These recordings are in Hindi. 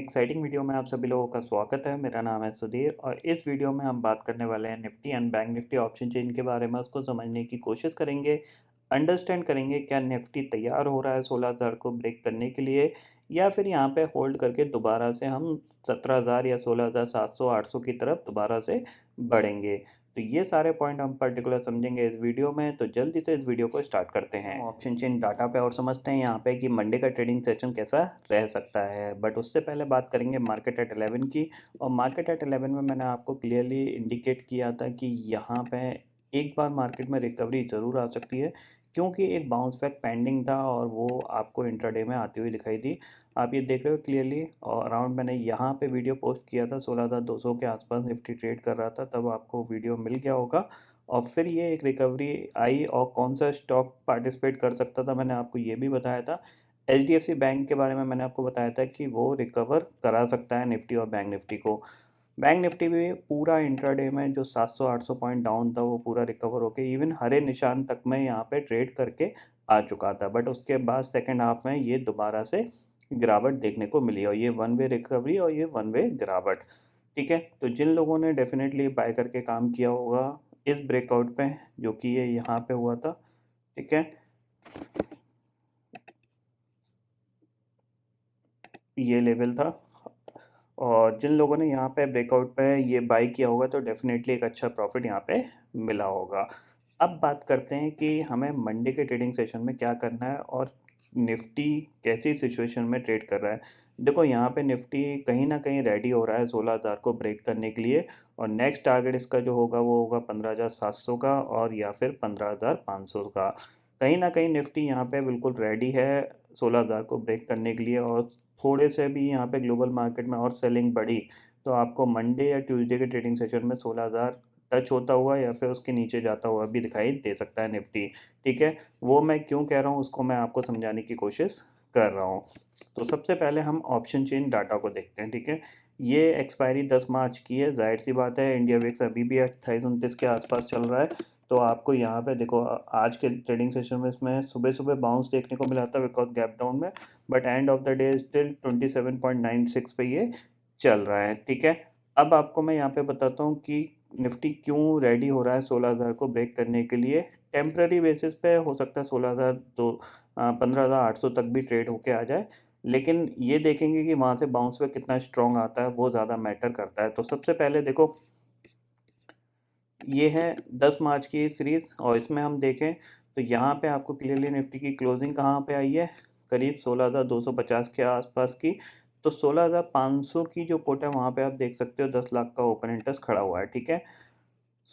एक्साइटिंग वीडियो में आप सभी लोगों का स्वागत है। मेरा नाम है सुधीर और इस वीडियो में हम बात करने वाले हैं Nifty and bank Nifty option chain के बारे में। उसको समझने की कोशिश करेंगे, अंडरस्टैंड करेंगे क्या निफ्टी तैयार हो रहा है 16,000 को ब्रेक करने के लिए, या फिर यहाँ पे होल्ड करके दोबारा से हम 17,000 या 16,700 800 की तरफ दोबारा से बढ़ेंगे। तो ये सारे पॉइंट हम पर्टिकुलर समझेंगे इस वीडियो में। तो जल्दी से इस वीडियो को स्टार्ट करते हैं ऑप्शन चेन डाटा पे और समझते हैं यहाँ पे कि मंडे का ट्रेडिंग सेशन कैसा रह सकता है। बट उससे पहले बात करेंगे मार्केट एट 11 की। और मार्केट एट 11 में मैंने आपको क्लियरली इंडिकेट किया था कि यहाँ पे एक बार मार्केट में रिकवरी ज़रूर आ सकती है, क्योंकि एक बाउंस बैक पेंडिंग था और वो आपको इंट्राडे में आती हुई दिखाई दी। आप ये देख रहे हो क्लियरली। और अराउंड मैंने यहाँ पे वीडियो पोस्ट किया था 16,200 के आसपास निफ्टी ट्रेड कर रहा था, तब आपको वीडियो मिल गया होगा। और फिर ये एक रिकवरी आई और कौन सा स्टॉक पार्टिसिपेट कर सकता था मैंने आपको ये भी बताया था। एचडीएफसी बैंक के बारे में मैंने आपको बताया था कि वो रिकवर करा सकता है निफ्टी और बैंक निफ्टी को। बैंक निफ्टी भी पूरा इंट्राडे में जो 700-800 पॉइंट डाउन था वो पूरा रिकवर होके इवन हरे निशान तक में यहाँ पे ट्रेड करके आ चुका था। बट उसके बाद सेकेंड हाफ में ये दोबारा से गिरावट देखने को मिली और ये वन वे रिकवरी और ये वन वे गिरावट। ठीक है, तो जिन लोगों ने डेफिनेटली बाय करके काम किया होगा इस ब्रेकआउट पे, जो कि ये यहाँ पे हुआ था, ठीक है, ये लेवल था। और जिन लोगों ने यहाँ पे ब्रेकआउट पे ये बाई किया होगा तो डेफिनेटली एक अच्छा प्रॉफिट यहाँ पे मिला होगा। अब बात करते हैं कि हमें मंडे के ट्रेडिंग सेशन में क्या करना है और निफ्टी कैसी सिचुएशन में ट्रेड कर रहा है। देखो यहाँ पे निफ्टी कहीं ना कहीं रेडी हो रहा है 16,000 को ब्रेक करने के लिए। और नेक्स्ट टारगेट इसका जो होगा वो होगा 15,700 का और या फिर 15,500 का। कहीं ना कहीं निफ्टी यहाँ पे बिल्कुल रेडी है 16,000 को ब्रेक करने के लिए। और थोड़े से भी यहाँ पे ग्लोबल मार्केट में और सेलिंग बढ़ी तो आपको मंडे या ट्यूसडे के ट्रेडिंग सेशन में 16,000 टच होता हुआ या फिर उसके नीचे जाता हुआ भी दिखाई दे सकता है निफ्टी। ठीक है, वो मैं क्यों कह रहा हूँ उसको मैं आपको समझाने की कोशिश कर रहा हूँ। तो सबसे पहले हम ऑप्शन चेन डाटा को देखते हैं। ठीक है, ये एक्सपायरी 10 मार्च की है। जाहिर सी बात है इंडिया विक्स अभी भी 28-29 के आसपास चल रहा है। तो आपको यहाँ पे देखो आज के ट्रेडिंग सेशन में इसमें सुबह सुबह बाउंस देखने को मिला था बिकॉज गैप डाउन में। But end of the day still 27.96 पे ये चल रहा है। ठीक है, अब आपको मैं यहाँ पे बताता हूँ कि निफ्टी क्यों रेडी हो रहा है 16,000 को ब्रेक करने के लिए। टेम्पररी बेसिस पे हो सकता है 15,800 तक भी ट्रेड होके आ जाए, लेकिन ये देखेंगे कि वहाँ से बाउंस बैक कितना स्ट्रॉन्ग आता है, वो ज़्यादा मैटर करता है। तो सबसे पहले देखो ये है 10 मार्च की सीरीज़ और इसमें हम देखें तो यहाँ पे आपको क्लियरली निफ्टी की क्लोजिंग कहाँ पे आई है, करीब 16,250 के आसपास की। तो 16,500 की जो पुट है वहाँ पे आप देख सकते हो 10 लाख का ओपन इंटरेस्ट खड़ा हुआ है। ठीक है,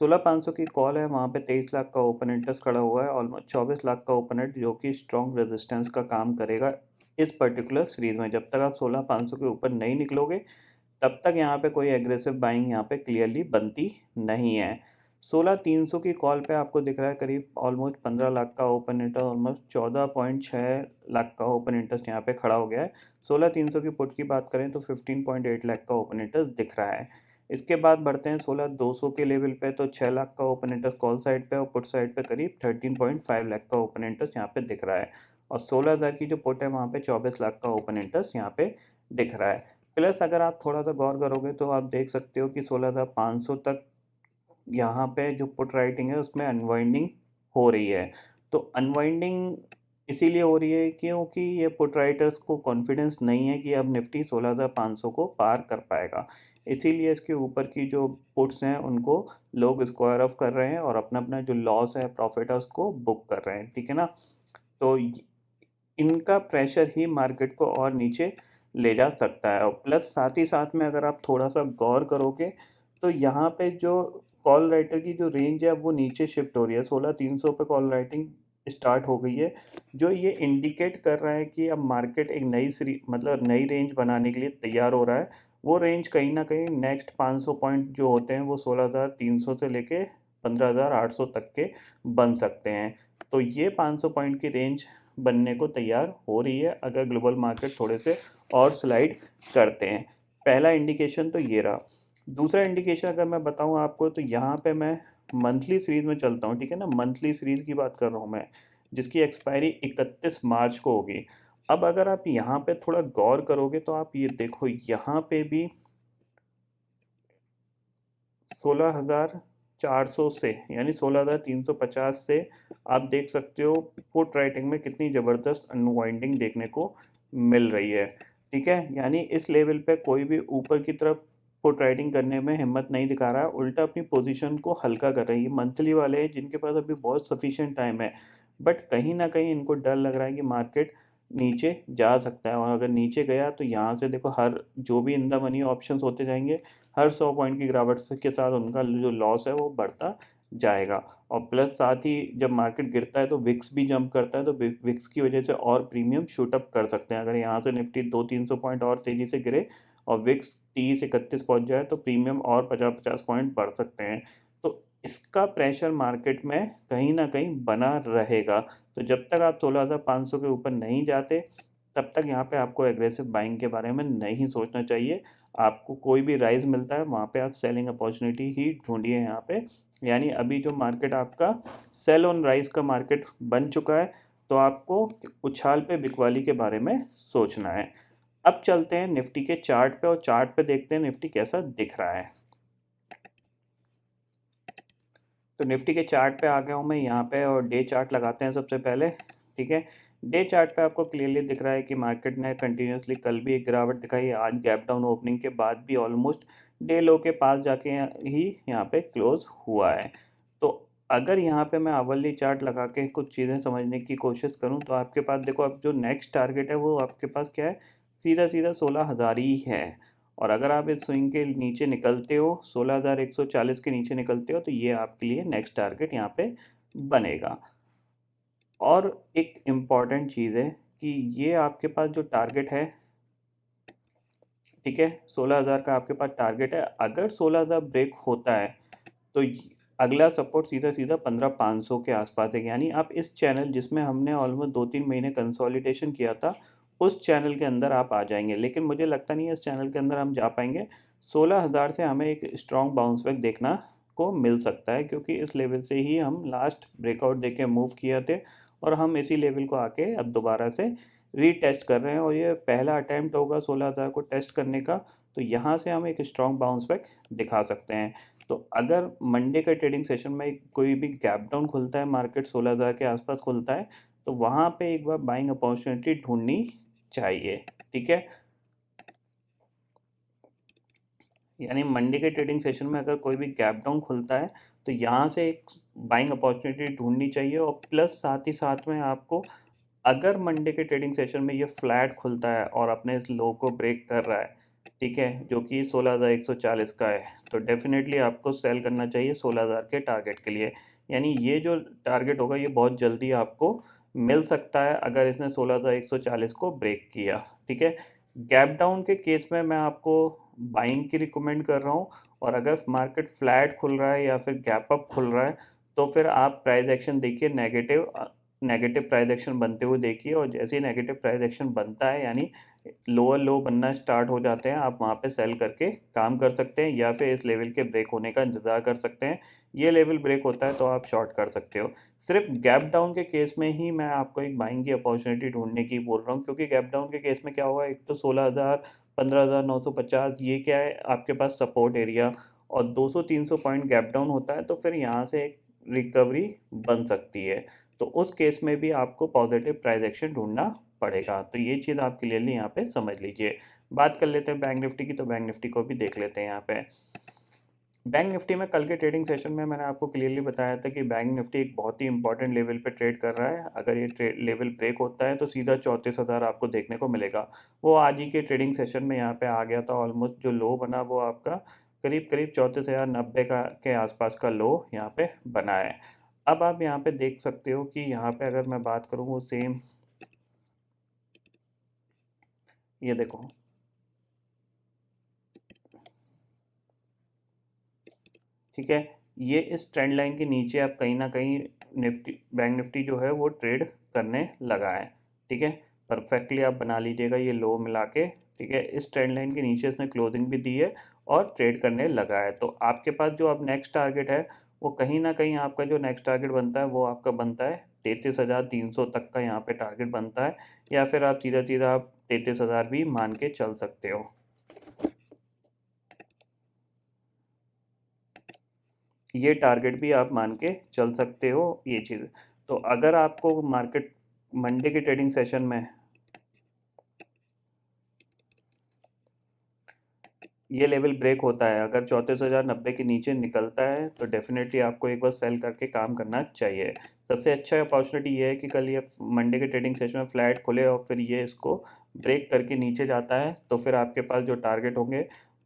16,500 की कॉल है, वहाँ पे 23 लाख का ओपन इंटरेस्ट खड़ा हुआ है, ऑलमोस्ट 24 लाख का ओपन इंट जो कि स्ट्रॉन्ग रेजिस्टेंस का काम करेगा इस पर्टिकुलर सीरीज़ में। जब तक आप 16,500 के ऊपर नहीं निकलोगे तब तक यहाँ पे कोई एग्रेसिव बाइंग यहाँ पे क्लियरली बनती नहीं है। 16,300 की कॉल पे आपको दिख रहा है करीब ऑलमोस्ट 15 लाख का ओपन इंटरेस्ट, ऑलमोस्ट 14.6 लाख का ओपन इंटरेस्ट यहाँ पे खड़ा हो गया है। 16,300 की पुट की बात करें तो 15.8 लाख का ओपन इंटरेस्ट दिख रहा है। इसके बाद बढ़ते हैं 16,200 के लेवल पे तो 6 लाख का ओपन इंटरेस्ट कॉल साइड पे और पुट साइड पे करीब 13.5 लाख का ओपन इंटरेस्ट यहाँ पे दिख रहा है। और 16,000 की जो पुट है वहाँ पे 24 लाख का ओपन इंटरेस्ट यहाँ पे दिख रहा है। प्लस अगर आप थोड़ा-सा गौर करोगे तो आप देख सकते हो कि 16,500 तक यहाँ पे जो पुट राइटिंग है उसमें अनवाइंडिंग हो रही है। तो अनवाइंडिंग इसीलिए हो रही है क्योंकि ये पुट राइटर्स को कॉन्फिडेंस नहीं है कि अब निफ्टी 16,500 को पार कर पाएगा। इसीलिए इसके ऊपर की जो पुट्स हैं उनको लोग स्क्वायर ऑफ कर रहे हैं और अपना-अपना जो लॉस है, प्रॉफिट है उसको बुक कर रहे हैं। ठीक है ना? तो इनका प्रेशर ही मार्केट को और नीचे ले जा सकता है। और प्लस साथ ही साथ में अगर आप थोड़ा-सा गौर करोगे तो यहाँ पे जो कॉल राइटर की जो रेंज है वो नीचे शिफ्ट हो रही है। 16,300 पे कॉल राइटिंग स्टार्ट हो गई है, जो ये इंडिकेट कर रहा है कि अब मार्केट एक नई रेंज बनाने के लिए तैयार हो रहा है। वो रेंज कहीं न कहीं नेक्स्ट 500 पॉइंट जो होते हैं वो 16,300 से लेके 15,800 तक के बन सकते हैं। तो ये 500 पॉइंट की रेंज बनने को तैयार हो रही है अगर ग्लोबल मार्केट थोड़े से और स्लाइड करते हैं। पहला इंडिकेशन तो ये रहा। दूसरा इंडिकेशन अगर मैं बताऊँ आपको तो यहाँ पे मैं मंथली सीरीज़ में चलता हूँ, ठीक है ना? मंथली सीरीज़ की बात कर रहा हूँ मैं, जिसकी एक्सपायरी 31 मार्च को होगी। अब अगर आप यहाँ पे थोड़ा गौर करोगे तो आप ये देखो, यहाँ पे भी 16,400 से यानी 16,350 से आप देख सकते हो पुट राइटिंग में कितनी ज़बरदस्त अनवाइंडिंग देखने को मिल रही है। ठीक है, यानी इस लेवल पे कोई भी ऊपर की तरफ पुट राइटिंग करने में हिम्मत नहीं दिखा रहा है, उल्टा अपनी पोजीशन को हल्का कर रही है। मंथली वाले हैं जिनके पास अभी बहुत सफिशिएंट टाइम है, बट कहीं ना कहीं इनको डर लग रहा है कि मार्केट नीचे जा सकता है, और अगर नीचे गया तो यहाँ से देखो हर जो भी इन द मनी ऑप्शंस होते जाएंगे, हर 100 पॉइंट की गिरावट के साथ उनका जो लॉस है वो बढ़ता जाएगा। और प्लस साथ ही जब मार्केट गिरता है तो विक्स भी जंप करता है, तो विक्स की वजह से और प्रीमियम शूट अप कर सकते हैं। अगर यहाँ से निफ्टी 200-300 पॉइंट और तेज़ी से गिरे और विक्स 30-31 पहुँच जाए तो प्रीमियम और 50-50 पॉइंट बढ़ सकते हैं। तो इसका प्रेशर मार्केट में कहीं ना कहीं बना रहेगा। तो जब तक आप 16,500 के ऊपर नहीं जाते तब तक यहाँ पे आपको एग्रेसिव बाइंग के बारे में नहीं सोचना चाहिए। आपको कोई भी राइज मिलता है वहाँ पे आप सेलिंग अपॉर्चुनिटी ही ढूंढिए यहाँ पे। यानी अभी जो मार्केट आपका सेल ऑन राइज का मार्केट बन चुका है, तो आपको उछाल पे बिकवाली के बारे में सोचना है। अब चलते हैं निफ्टी के चार्ट पे और चार्ट पे देखते हैं निफ्टी कैसा दिख रहा है। तो निफ्टी के चार्ट पे आ गया हूँ मैं यहाँ पे, और डे चार्ट लगाते हैं सबसे पहले। ठीक है, डे चार्ट पे आपको क्लियरली दिख रहा है कि मार्केट ने कंटिन्यूसली कल भी एक गिरावट दिखाई, आज गैप डाउन ओपनिंग के बाद भी ऑलमोस्ट डे लो के पास जाके ही यहाँ पे क्लोज हुआ है। तो अगर यहाँ पे मैं आवरली चार्ट लगा के कुछ चीज़ें समझने की कोशिश करूँ तो आपके पास देखो, अब जो नेक्स्ट टारगेट है वो आपके पास क्या है, सीधा सीधा 16,000 ही है। और अगर आप इस स्विंग के नीचे निकलते हो, 16,140 के नीचे निकलते हो, तो ये आपके लिए नेक्स्ट टारगेट यहाँ पे बनेगा। और एक इम्पॉर्टेंट चीज़ है कि ये आपके पास जो टारगेट है, ठीक है, 16,000 का आपके पास टारगेट है। अगर 16,000 ब्रेक होता है तो अगला सपोर्ट सीधा सीधा 15,500 के आसपास है। यानी आप इस चैनल जिसमें हमने ऑलमोस्ट 2-3 महीने कंसोलिडेशन किया था, उस चैनल के अंदर आप आ जाएंगे। लेकिन मुझे लगता नहीं है इस चैनल के अंदर हम जा पाएंगे। 16,000 से हमें एक स्ट्रॉन्ग बाउंस बैक देखना को मिल सकता है, क्योंकि इस लेवल से ही हम लास्ट ब्रेकआउट देके मूव किए थे, और हम इसी लेवल को आके अब दोबारा से रीटेस्ट कर रहे हैं, और ये पहला अटैम्प्ट होगा 16,000 को टेस्ट करने का। तो यहाँ से हम एक स्ट्रॉन्ग बाउंस बैक दिखा सकते हैं। तो अगर मंडे के ट्रेडिंग सेशन में कोई भी गैप डाउन खुलता है, मार्केट 16,000 के आसपास खुलता है, तो वहाँ पे एक बार बाइंग अपॉर्चुनिटी ढूंढनी चाहिए। ठीक है, यानी मंडे के ट्रेडिंग सेशन में अगर कोई भी गैप डाउन खुलता है तो यहाँ से एक बाइंग अपॉर्चुनिटी ढूंढनी चाहिए। और प्लस साथ ही साथ में आपको, अगर मंडे के ट्रेडिंग सेशन में ये फ्लैट खुलता है और अपने इस लो को ब्रेक कर रहा है, ठीक है, जो कि 16,140 का है, तो डेफिनेटली आपको सेल करना चाहिए 16,000 के टारगेट के लिए। यानी ये जो टारगेट होगा ये बहुत जल्दी आपको मिल सकता है अगर इसने 16,140 को ब्रेक किया। ठीक है, गैप डाउन के केस में मैं आपको बाइंग की रिकमेंड कर रहा हूँ, और अगर मार्केट फ्लैट खुल रहा है या फिर गैप अप खुल रहा है तो फिर आप प्राइस एक्शन देखिए, नेगेटिव प्राइस एक्शन बनते हुए देखिए। और जैसे ही नेगेटिव प्राइस एक्शन बनता है, यानी लोअर लो बनना स्टार्ट हो जाते हैं, आप वहाँ पे सेल करके काम कर सकते हैं, या फिर इस लेवल के ब्रेक होने का इंतज़ार कर सकते हैं। ये लेवल ब्रेक होता है तो आप शॉर्ट कर सकते हो। सिर्फ गैप डाउन के केस में ही मैं आपको एक बाइंग की अपॉर्चुनिटी ढूंढने की बोल रहा हूँ, क्योंकि गैप डाउन के केस में क्या होगा, एक तो 16,000, 15,950 ये क्या है आपके पास सपोर्ट एरिया, और 200-300 पॉइंट गैप डाउन होता है, तो फिर यहाँ से एक रिकवरी बन सकती है। तो उस केस में भी आपको पॉजिटिव प्राइस एक्शन ढूंढना पड़ेगा। तो ये चीज़ आप क्लियरली यहाँ पे समझ लीजिए। बात कर लेते हैं बैंक निफ्टी की, तो बैंक निफ्टी को भी देख लेते हैं यहाँ पे। बैंक निफ्टी में कल के ट्रेडिंग सेशन में मैंने आपको क्लियरली बताया था कि बैंक निफ्टी एक बहुत ही इंपॉर्टेंट लेवल पे ट्रेड कर रहा है। अगर ये लेवल ब्रेक होता है तो सीधा 34,000 आपको देखने को मिलेगा। वो आज ही के ट्रेडिंग सेशन में यहाँ पे आ गया था। ऑलमोस्ट जो लो बना वो आपका करीब करीब 34,090 का के आसपास का लो यहाँ पे बना है। अब आप यहाँ पे देख सकते हो कि यहाँ पे अगर मैं बात करूँ, वो सेम ये देखो, ठीक है, ये इस ट्रेंड लाइन के नीचे अब कहीं ना कहीं निफ्टी बैंक निफ्टी जो है वो ट्रेड करने लगा है। ठीक है, परफेक्टली आप बना लीजिएगा ये लो मिला के। ठीक है, इस ट्रेंड लाइन के नीचे इसने क्लोजिंग भी दी है और ट्रेड करने लगा है। तो आपके पास जो अब नेक्स्ट टारगेट है, वो कहीं ना कहीं आपका जो नेक्स्ट टारगेट बनता है वो आपका बनता है 33,300 तक का यहाँ पे टारगेट बनता है, या फिर आप सीधा-सीधा आप 33,000 भी मान के चल सकते हो। ये टारगेट भी आप मान के चल सकते हो ये चीज़। तो अगर आपको मार्केट मंडे के ट्रेडिंग सेशन में ये लेवल ब्रेक होता है, अगर 34,090 के नीचे निकलता है तो डेफिनेटली आपको एक बार सेल करके काम करना चाहिए। सबसे अच्छा अपॉर्चुनिटी ये है कि कल ये मंडे के ट्रेडिंग सेशन में फ्लैट खुले और फिर ये इसको ब्रेक करके नीचे जाता है, तो फिर आपके पास जो टारगेट होंगे,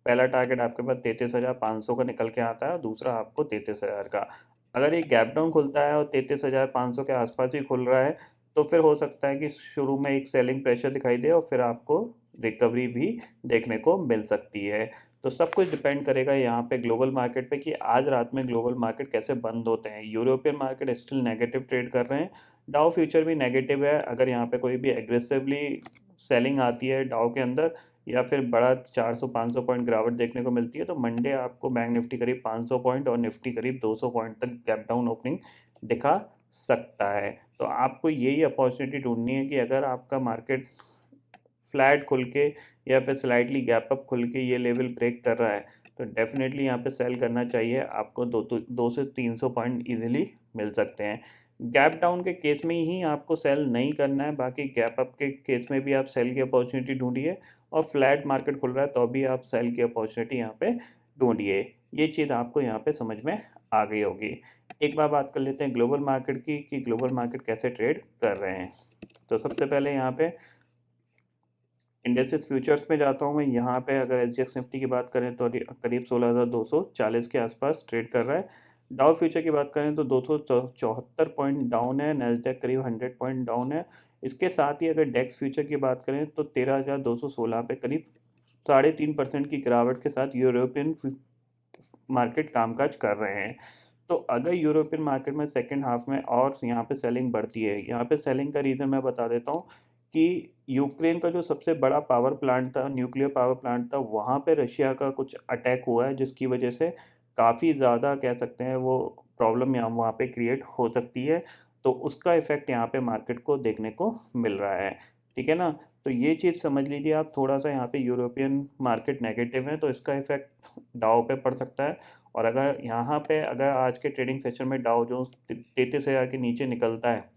पहला टारगेट आपके पास 33,500 का निकल के आता है, दूसरा आपको 33,000 का। अगर ये गैप डाउन खुलता है और 33,500 के आसपास ही खुल रहा है, तो फिर हो सकता है कि शुरू में एक सेलिंग प्रेशर दिखाई दे और फिर आपको रिकवरी भी देखने को मिल सकती है। तो सब कुछ डिपेंड करेगा यहाँ पे ग्लोबल मार्केट पे कि आज रात में ग्लोबल मार्केट कैसे बंद होते हैं। European market still negative trade कर रहे हैं, डाउ फ्यूचर भी नेगेटिव है। अगर यहाँ पे कोई भी एग्रेसिवली सेलिंग आती है डाउ के अंदर या फिर बड़ा 400-500 पॉइंट गिरावट देखने को मिलती है, तो मंडे आपको बैंक निफ्टी करीब 500 पॉइंट और निफ्टी करीब 200 पॉइंट तक गैप डाउन ओपनिंग दिखा सकता है। तो आपको यही अपॉर्चुनिटी ढूंढनी है कि अगर आपका मार्केट फ्लैट खुल के या फिर स्लाइटली गैप अप खुल के ये लेवल ब्रेक कर रहा है, तो डेफिनेटली यहाँ पे सेल करना चाहिए। आपको 200 से 300 पॉइंट इजीली मिल सकते हैं। गैप डाउन के केस में ही आपको सेल नहीं करना है, बाकी गैप अप के केस में भी आप सेल की अपॉर्चुनिटी ढूंढिए और फ्लैट मार्केट खुल रहा है तो भी आप सेल की अपॉर्चुनिटी यहाँ पे ढूंढिए। ये चीज़ आपको यहाँ पे समझ में आ गई होगी। एक बार बात कर लेते हैं ग्लोबल मार्केट की कि ग्लोबल मार्केट कैसे ट्रेड कर रहे हैं। तो सबसे पहले यहाँ पे इंडेक्सेस फ्यूचर्स में जाता हूँ मैं। यहाँ पे अगर एसजीएक्स निफ्टी की बात करें तो करीब 16,240 के आसपास ट्रेड कर रहा है। डाउ फ्यूचर की बात करें तो 274 पॉइंट डाउन है, नैस्डैक करीब 100 पॉइंट डाउन है। इसके साथ ही अगर डेक्स फ्यूचर की बात करें तो 13,216 पे करीब 3.5% की गिरावट के साथ यूरोपियन मार्केट कामकाज कर रहे हैं। तो अगर यूरोपियन मार्केट में सेकेंड हाफ में और यहाँ पे सेलिंग बढ़ती है, यहाँ पे सेलिंग का रीज़न मैं बता देता हूँ कि यूक्रेन का जो सबसे बड़ा पावर प्लांट था, न्यूक्लियर पावर प्लांट था, वहाँ पे रशिया का कुछ अटैक हुआ है जिसकी वजह से काफ़ी ज़्यादा कह सकते हैं वो प्रॉब्लम यहाँ वहाँ पे क्रिएट हो सकती है। तो उसका इफ़ेक्ट यहाँ पे मार्केट को देखने को मिल रहा है, ठीक है ना। तो ये चीज़ समझ लीजिए आप थोड़ा सा, यहाँ पे यूरोपियन मार्केट नेगेटिव है तो इसका इफ़ेक्ट डाउ पे पड़ सकता है। और अगर यहाँ पे अगर आज के ट्रेडिंग सेशन में डाउ जोन्स 33,000 के नीचे निकलता है,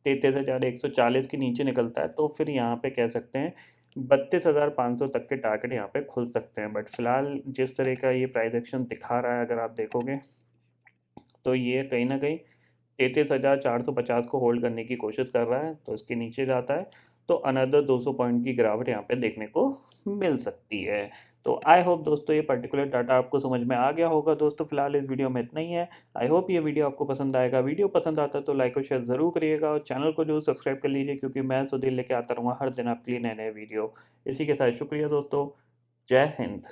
33,140 के नीचे निकलता है, तो फिर यहाँ पे कह सकते हैं 32,500 तक के टारगेट यहाँ पे खुल सकते हैं। बट फिलहाल जिस तरह का ये प्राइस एक्शन दिखा रहा है अगर आप देखोगे तो ये कहीं ना कहीं 33,450 को होल्ड करने की कोशिश कर रहा है। तो इसके नीचे जाता है तो अनदर 200 पॉइंट की गिरावट यहाँ पे देखने को मिल सकती है। तो आई होप दोस्तों ये पर्टिकुलर डाटा आपको समझ में आ गया होगा। दोस्तों फिलहाल इस वीडियो में इतना ही है। आई होप ये वीडियो आपको पसंद आएगा। वीडियो पसंद आता है तो लाइक और शेयर ज़रूर करिएगा और चैनल को जो सब्सक्राइब कर लीजिए, क्योंकि मैं सुधीर लेके आता रहूँगा हर दिन आपके लिए नए नए वीडियो। इसी के साथ शुक्रिया दोस्तों। जय हिंद।